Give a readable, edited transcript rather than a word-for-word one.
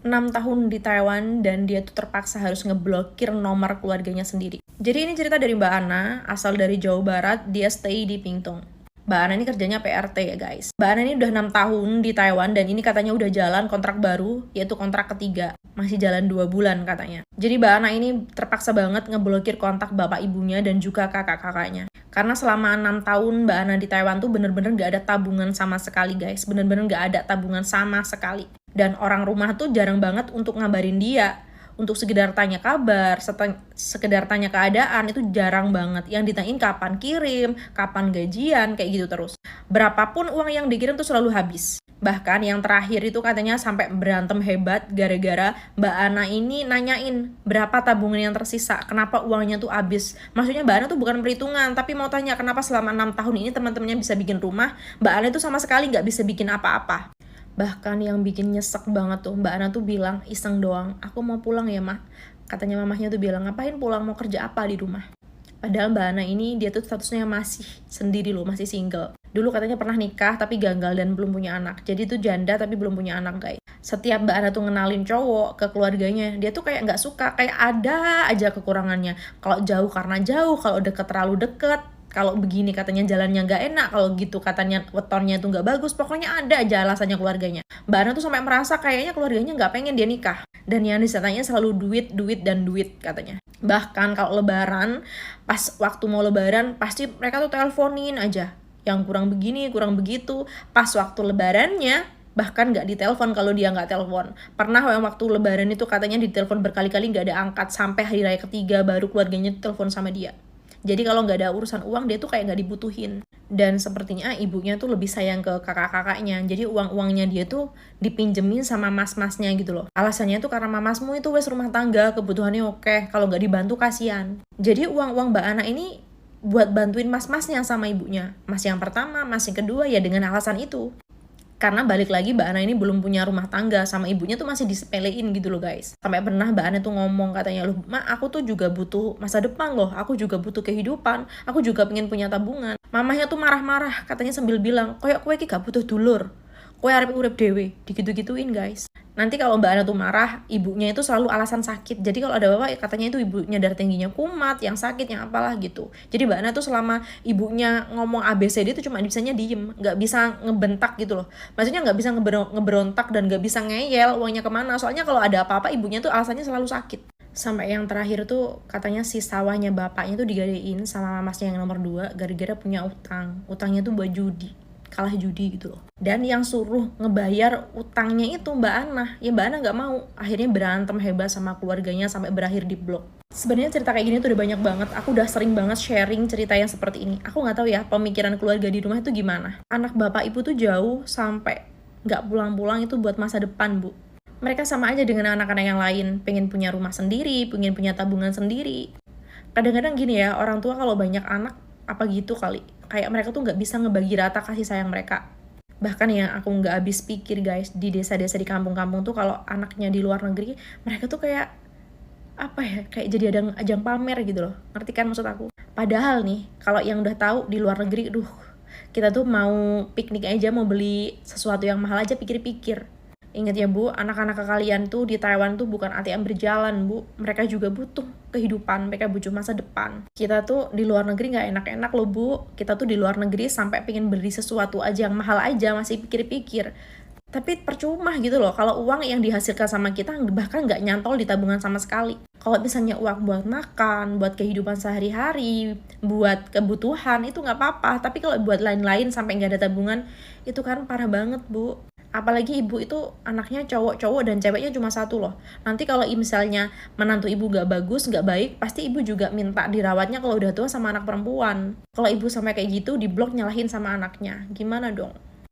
6 tahun di Taiwan dan dia tuh terpaksa harus ngeblokir nomor keluarganya sendiri. Jadi ini cerita dari Mbak Ana, asal dari Jawa Barat, dia stay di Pingtung. Mbak Ana ini kerjanya PRT ya guys. Mbak Ana ini udah 6 tahun di Taiwan dan ini katanya udah jalan kontrak baru, yaitu kontrak ketiga. Masih jalan 2 bulan katanya. Jadi Mbak Ana ini terpaksa banget ngeblokir kontak bapak ibunya dan juga kakak-kakaknya. Karena selama 6 tahun Mbak Ana di Taiwan tuh bener-bener gak ada tabungan sama sekali guys. Bener-bener gak ada tabungan sama sekali. Dan orang rumah tuh jarang banget untuk ngabarin dia. Untuk sekedar tanya kabar, sekedar tanya keadaan itu jarang banget. Yang ditanyain kapan kirim, kapan gajian, kayak gitu terus. Berapapun uang yang dikirim tuh selalu habis. Bahkan yang terakhir itu katanya sampai berantem hebat gara-gara Mbak Ana ini nanyain berapa tabungan yang tersisa, kenapa uangnya tuh habis. Maksudnya Mbak Ana tuh bukan perhitungan, tapi mau tanya kenapa selama 6 tahun ini teman-temannya bisa bikin rumah, Mbak Ana tuh sama sekali nggak bisa bikin apa-apa. Bahkan yang bikin nyesek banget tuh, Mbak Ana tuh bilang iseng doang, aku mau pulang ya mah. Katanya mamahnya tuh bilang, ngapain pulang, mau kerja apa di rumah. Padahal Mbak Ana ini dia tuh statusnya masih sendiri loh, masih single. Dulu katanya pernah nikah tapi gagal dan belum punya anak. Jadi tuh janda tapi belum punya anak guys. Setiap Mbak Ana tuh ngenalin cowok ke keluarganya, dia tuh kayak nggak suka, kayak ada aja kekurangannya. Kalau jauh karena jauh, kalau deket terlalu deket. Kalau begini katanya jalannya nggak enak, kalau gitu katanya wetonnya tuh nggak bagus, pokoknya ada aja alasannya keluarganya. Mbak Ana tuh sampai merasa kayaknya keluarganya nggak pengen dia nikah. Dan yang disatanya selalu duit, duit, dan duit katanya. Bahkan kalau lebaran, pas waktu mau lebaran, pasti mereka tuh teleponin aja. Yang kurang begini, kurang begitu. Pas waktu lebarannya, bahkan nggak ditelepon kalau dia nggak telepon. Pernah waktu lebaran itu katanya ditelepon berkali-kali nggak ada angkat, sampai hari raya ketiga baru keluarganya telepon sama dia. Jadi kalau nggak ada urusan uang, dia tuh kayak nggak dibutuhin. Dan sepertinya ibunya tuh lebih sayang ke kakak-kakaknya. Jadi uang-uangnya dia tuh dipinjemin sama mas-masnya gitu loh. Alasannya tuh karena mamasmu itu wes rumah tangga, kebutuhannya oke. Kalau nggak dibantu kasihan. Jadi uang-uang Mbak Ana ini buat bantuin mas-masnya sama ibunya. Mas yang pertama, mas yang kedua ya dengan alasan itu. Karena balik lagi Mbak Ana ini belum punya rumah tangga, sama ibunya tuh masih disepelein gitu loh guys. Sampai pernah Mbak Ana tuh ngomong katanya, loh Ma, aku tuh juga butuh masa depan loh, aku juga butuh kehidupan, aku juga pengen punya tabungan. Mamahnya tuh marah-marah katanya sambil bilang, koyok kowe iki gak butuh dulur, kowe arep urip dhewe, digitu-gituin guys. Nanti kalau Mbak Ana tuh marah, ibunya itu selalu alasan sakit. Jadi kalau ada bapak, katanya itu ibunya darah tingginya kumat, yang sakit, yang apalah gitu. Jadi Mbak Ana tuh selama ibunya ngomong ABCD itu cuma bisanya diem, nggak bisa ngebentak gitu loh. Maksudnya nggak bisa ngeberontak dan nggak bisa ngeyel uangnya kemana. Soalnya kalau ada apa-apa, ibunya tuh alasannya selalu sakit. Sampai yang terakhir tuh katanya si sawahnya bapaknya tuh digadein sama masnya yang nomor 2 gara-gara punya utang. Utangnya tuh buat judi. Kalah judi gitu loh. Dan yang suruh ngebayar utangnya itu Mbak Ana. Ya Mbak Ana nggak mau. Akhirnya berantem hebat sama keluarganya sampai berakhir di blok. Sebenarnya cerita kayak gini tuh udah banyak banget. Aku udah sering banget sharing cerita yang seperti ini. Aku nggak tahu ya pemikiran keluarga di rumah itu gimana. Anak bapak ibu tuh jauh sampai nggak pulang-pulang itu buat masa depan, Bu. Mereka sama aja dengan anak-anak yang lain. Pengen punya rumah sendiri, pengen punya tabungan sendiri. Kadang-kadang gini ya, orang tua kalau banyak anak, apa gitu kali. Kayak mereka tuh nggak bisa ngebagi rata kasih sayang mereka. Bahkan yang aku nggak habis pikir guys, di desa-desa di kampung-kampung tuh kalau anaknya di luar negeri, mereka tuh kayak apa ya, kayak jadi ada ajang pamer gitu loh. Ngerti kan maksud aku? Padahal nih, kalau yang udah tahu di luar negeri, kita tuh mau piknik aja, mau beli sesuatu yang mahal aja pikir-pikir. Ingat ya Bu, anak-anak kalian tuh di Taiwan tuh bukan ATM berjalan Bu. Mereka juga butuh kehidupan, mereka butuh masa depan. Kita tuh di luar negeri gak enak-enak loh Bu. Kita tuh di luar negeri sampai pengen beli sesuatu aja yang mahal aja masih pikir-pikir. Tapi percuma gitu loh, kalau uang yang dihasilkan sama kita bahkan gak nyantol di tabungan sama sekali. Kalau misalnya uang buat makan, buat kehidupan sehari-hari, buat kebutuhan, itu gak apa-apa. Tapi kalau buat lain-lain sampai gak ada tabungan, itu kan parah banget Bu. Apalagi ibu itu anaknya cowok-cowok dan ceweknya cuma satu loh. Nanti kalau misalnya menantu ibu gak bagus, gak baik, pasti ibu juga minta dirawatnya kalau udah tua sama anak perempuan. Kalau ibu sampai kayak gitu, di blok nyalahin sama anaknya. Gimana dong?